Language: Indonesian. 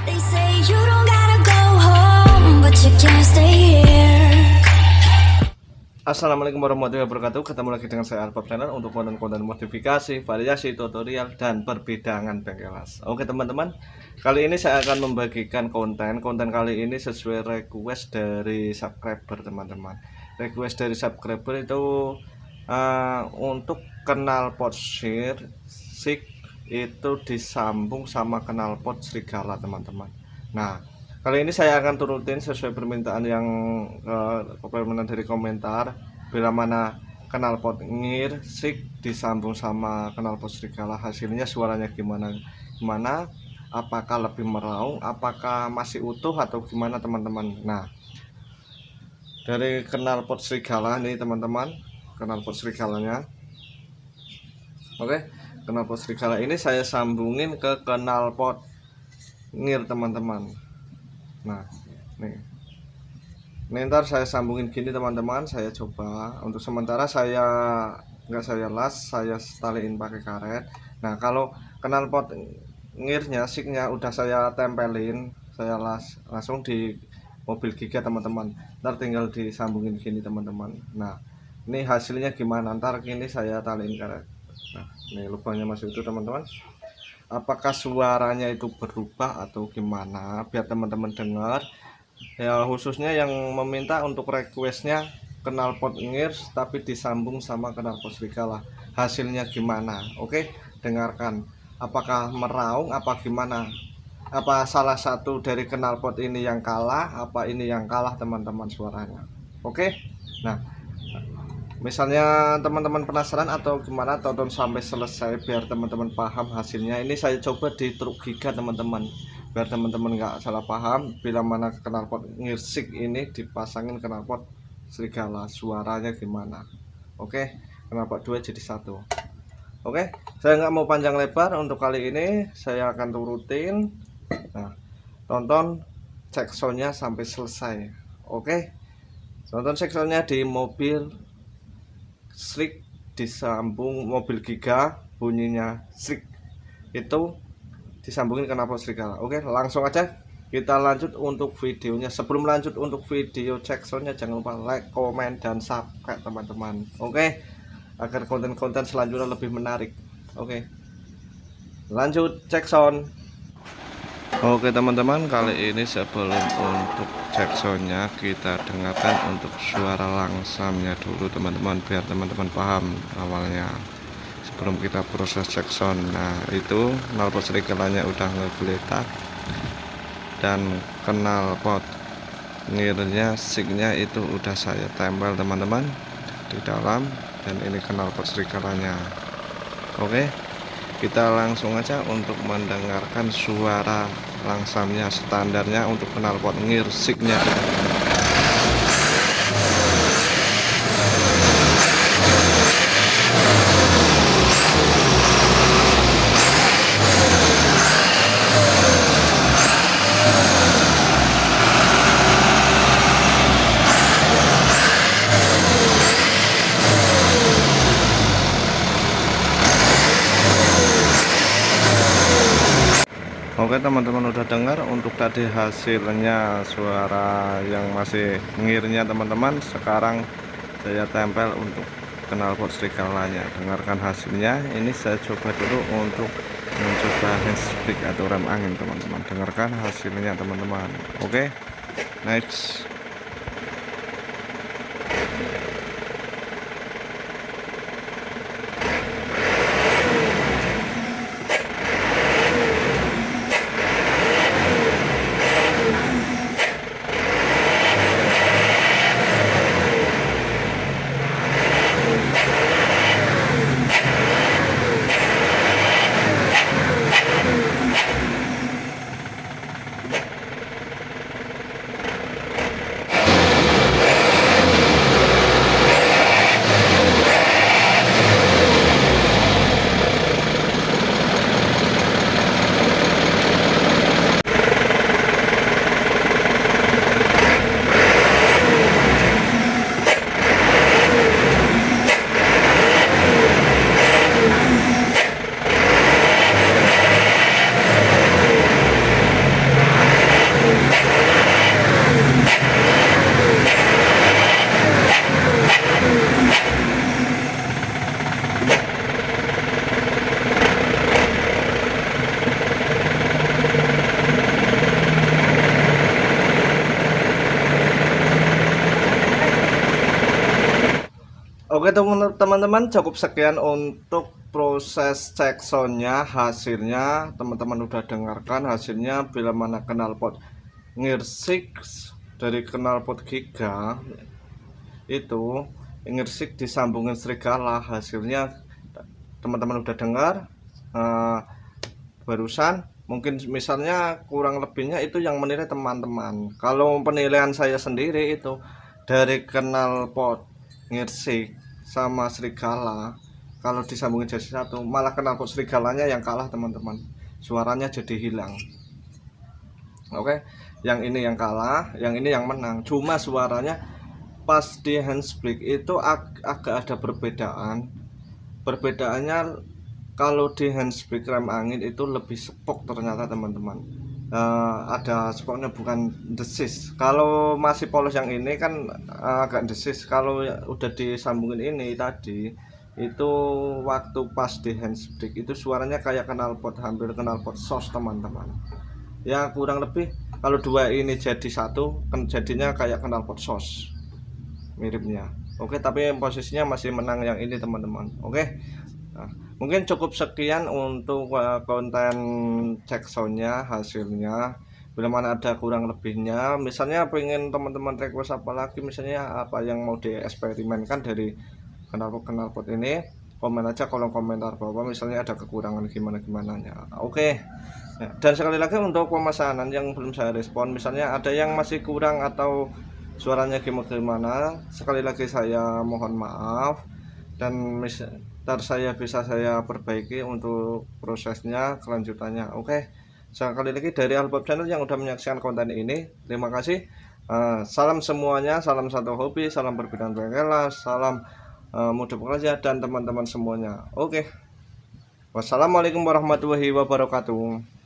They say you don't gotta go home, but you can't stay here. Assalamualaikum warahmatullahi wabarakatuh. Ketemu lagi dengan saya Albab Channel untuk konten-konten modifikasi, variasi, tutorial, dan perbidangan bengkelas. Oke teman-teman, kali ini saya akan membagikan konten kali ini sesuai request dari subscriber teman-teman. Request dari subscriber itu untuk knalpot SIG itu disambung sama knalpot serigala teman-teman. Nah, kali ini saya akan turutin sesuai permintaan yang permintaan dari komentar, bila mana knalpot ngir SIG disambung sama knalpot serigala, hasilnya suaranya gimana, apakah lebih meraung, apakah masih utuh atau gimana teman-teman. Nah, dari knalpot serigala nih teman-teman, knalpot serigalanya. Oke, knalpot serigala ini saya sambungin ke knalpot ngir teman-teman. Nah, nih ntar saya sambungin gini teman-teman. Saya coba untuk sementara saya las, saya taliin pakai karet. Nah, kalau knalpot ngirnya SIG-nya udah saya tempelin, saya las langsung di mobil giga teman-teman. Ntar tinggal disambungin gini teman-teman. Nah, ini hasilnya gimana, ntar gini saya taliin karet. Nah, ini lubangnya masih utuh teman-teman. Apakah suaranya itu berubah atau gimana, biar teman-teman dengar ya, khususnya yang meminta untuk requestnya knalpot ngir tapi disambung sama knalpot serigala, hasilnya gimana. Oke, dengarkan. Apakah meraung apa gimana, apa salah satu dari knalpot ini yang kalah, apa ini yang kalah teman-teman suaranya. Oke, nah misalnya teman-teman penasaran atau gimana, tonton sampai selesai biar teman-teman paham hasilnya. Ini saya coba di truk giga teman-teman, biar teman-teman nggak salah paham bila mana knalpot ngir SIG ini dipasangin knalpot serigala, suaranya gimana. Oke, knalpot dua jadi satu. Oke, saya nggak mau panjang lebar, untuk kali ini saya akan turutin. Nah, tonton cek soundnya sampai selesai. Oke, tonton cek soundnya di mobil SIG disambung mobil giga, bunyinya SIG itu disambungin knalpot serigala. Oke, langsung aja kita lanjut untuk videonya. Sebelum lanjut untuk video cek soundnya, jangan lupa like, komen, dan subscribe teman-teman. Oke, agar konten-konten selanjutnya lebih menarik. Oke, lanjut cek sound. Oke teman-teman, kali ini sebelum untuk cek soundnya, kita dengarkan untuk suara langsamnya dulu teman-teman, biar teman-teman paham awalnya sebelum kita proses cek sound. Nah, itu knalpot serigalanya udah ngegeletak dan knalpot ngirnya SIG-nya itu udah saya tempel teman-teman di dalam, dan ini knalpot serigalanya. Oke, kita langsung aja untuk mendengarkan suara langsamnya, standarnya untuk knalpot ngir SIG-nya. Oke teman-teman, udah dengar untuk tadi hasilnya suara yang masih ngirnya teman-teman. Sekarang saya tempel untuk knalpot serigalanya. Dengarkan hasilnya. Ini saya coba dulu untuk mencoba handspeak atau rem angin teman-teman. Dengarkan hasilnya teman-teman. Oke, next. Oke teman-teman, cukup sekian untuk proses cek soundnya. Hasilnya teman-teman udah dengarkan hasilnya, bila mana knalpot ngirsik dari knalpot Giga itu ngirsik disambungin serigala, hasilnya teman-teman udah dengar barusan. Mungkin misalnya kurang lebihnya itu yang menilai teman-teman. Kalau penilaian saya sendiri itu dari knalpot ngirsik sama serigala, kalau disambungin jadi satu, malah knalpot serigalanya yang kalah teman-teman, suaranya jadi hilang. Oke, yang ini yang kalah, yang ini yang menang. Cuma suaranya pas di handsbrake itu agak ada perbedaan. Perbedaannya kalau di handsbrake rem angin itu lebih sepok ternyata teman-teman. Ada spoknya, bukan desis. Kalau masih polos yang ini kan agak desis. Kalau udah disambungin ini tadi itu waktu pas di handsbrake itu suaranya kayak knalpot, hampir knalpot sos teman-teman. Ya kurang lebih kalau dua ini jadi satu kan jadinya kayak knalpot sos miripnya. Oke, tapi posisinya masih menang yang ini teman-teman. Oke. Nah, mungkin cukup sekian untuk konten cek soundnya, hasilnya. Bila mana ada kurang lebihnya, misalnya pengen teman-teman request apa lagi, misalnya apa yang mau dieksperimenkan dari knalpot ini, komen aja kolom komentar bawah. Misalnya ada kekurangan gimana nya. Oke. Nah, dan sekali lagi untuk pemesanan yang belum saya respon, misalnya ada yang masih kurang atau suaranya gimana, sekali lagi saya mohon maaf, dan ntar saya bisa saya perbaiki untuk prosesnya kelanjutannya. Oke, sekali lagi dari Alpop Channel yang udah menyaksikan konten ini, terima kasih. Salam semuanya, salam satu hobi, salam perbedaan bengkelas, salam mudah bekerja dan teman-teman semuanya. Oke, wassalamualaikum warahmatullahi wabarakatuh.